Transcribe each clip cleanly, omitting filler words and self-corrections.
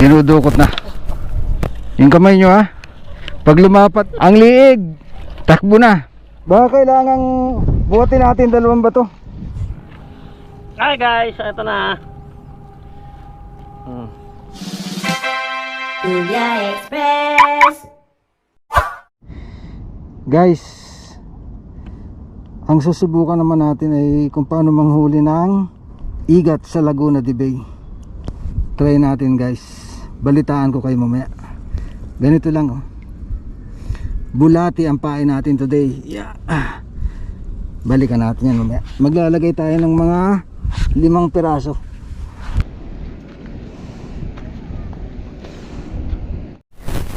Dinudukot na yung kamay nyo ha. Pag lumapat ang liig, takbo na. Baka kailangang buhatin natin dalawang bato. Hi guys, ito na. Kuya Express. Guys, ang susubukan naman natin ay kung paano manghuli ng igat sa Laguna de Bay. Try natin guys. Balitaan ko kayo mamaya. Ganito lang oh. Bulati ang pain natin today. Yeah. Balikan natin yan mamaya. Maglalagay tayo ng mga 5 piraso.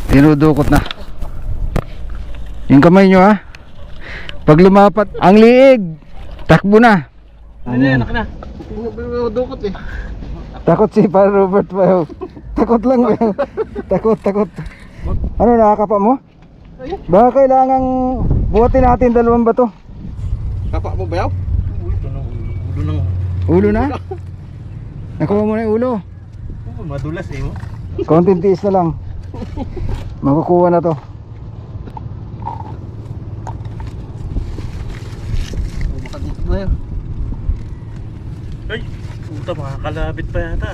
Dinudukot na yung kamay nyo ha. Pag lumapat ang liig, takbo na. Ano yan, na? Dukot eh. Takot si para Robert pa. Takot lang ba? Takot. Ano, nakakapa mo? Baka kailangang buhatin natin dalawang bato. Kapa mo ba yaw? Ulo na? Nakuha mo na yung ulo. Madulas eh mo. Konting tiis na lang. Makukuha na to. Baka dito ba yaw? Ay, puta, makakalabit pa yata.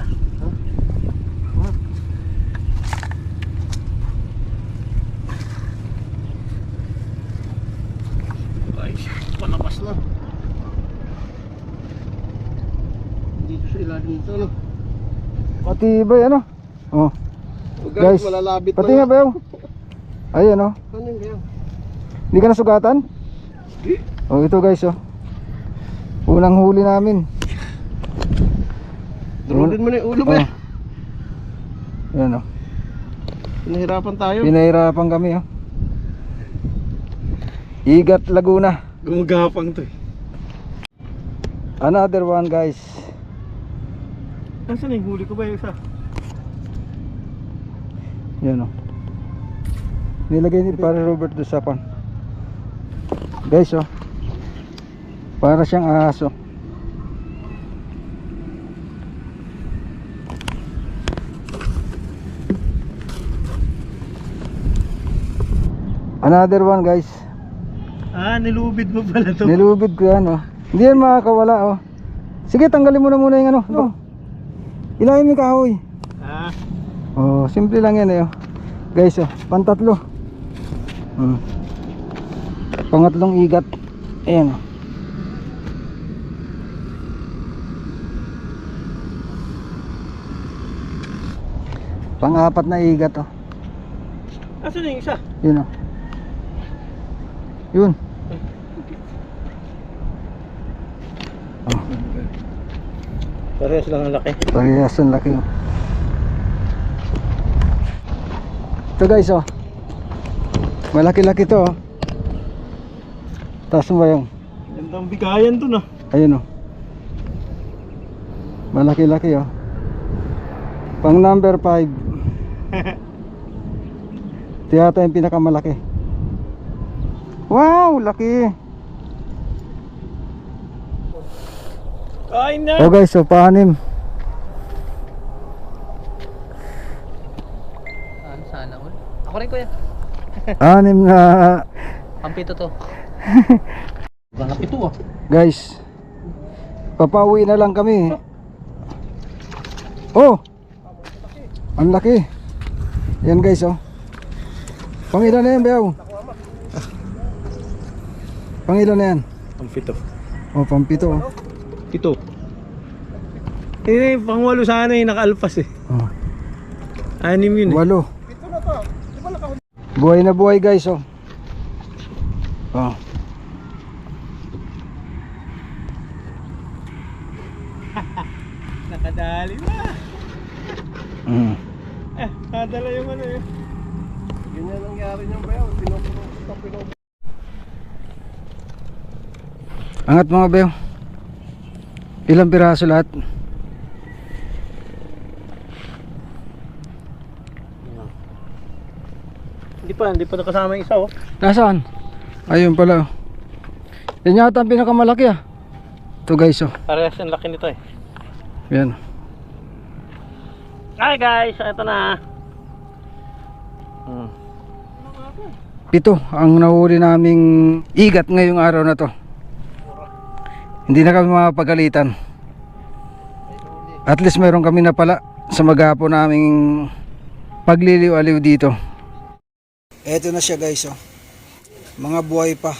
Ay, palapas na. Dito sa ilalim nito ano? Matibay ano? Oh. Guys, malalabit pati nga ba yaw? Ayan oh. Ano yung yaw? Hindi ka nasugatan? Oh, ito guys oh. Unang huli namin. Drulin mo na yung ulo mo. Oh. Ayan oh. Pinahirapan tayo. Pinahirapan kami oh. Igat Laguna. Gumagapang to eh. Another one guys. Nasaan yung huli ko ba yung isa? Yan o. Nilagay ni para Robert doon sa pan. Guys oh. Para siyang aso. Another one guys. Ah, nilubid mo pala to. Nilubid ko yan oh. Hindi yan makakawala oh. Sige, tanggalin mo na muna yung ano oh. Ilayin mo yung kahoy. Ah, Oh, simple lang yan eh oh. Guys oh, pantatlo. Pangatlong igat. Ayan oh. Pang-apat na igat oh. asan yung isa? Yun oh. Yun. Oh, Parehas lang ang laki. parehas ang laki oh. Ito guys oh. Malaki-laki to oh. Taas mo ba yung? Gandang bigayan to na. Ayun oh. Malaki-laki oh. Pang number 5. Ito yata yung pinakamalaki. Wow, laki. Kain na. Oh guys, so paanim. Sana all. Ako rin kuya. 6 na. Pampito to. Baka pito ah. Guys, papauwi na lang kami. Oh, ang laki. Yan guys oh. Pangilan na yan Beaw? Pangilan na yan? Pampito. Oh, pampito oh. Pito. Eh, pangwalo sana yung nakaalpas eh. Oh, 6 yun eh. 8. Buhay na buhay guys oh. Oh. Nakadali na. Nadala yung ano eh. Ganyan nangyari niyan ba yaw? Pinupulong. Angat mga Beaw. Ilang piraso lahat? Hindi pa nakasama yung isa oh. Nasaan? Ayun pala oh. Yan yata ang pinakamalaki ah. Ito guys oh. Parehas ang laki nito eh. Yan. Hi guys, ito na. 7 ang nahuli naming igat ngayong araw na to. Hindi na kami mapagalitan. At least meron kami na pala sa magapo naming pagliliw-aliw dito. Eto na siya guys, oh. Mga buhay pa.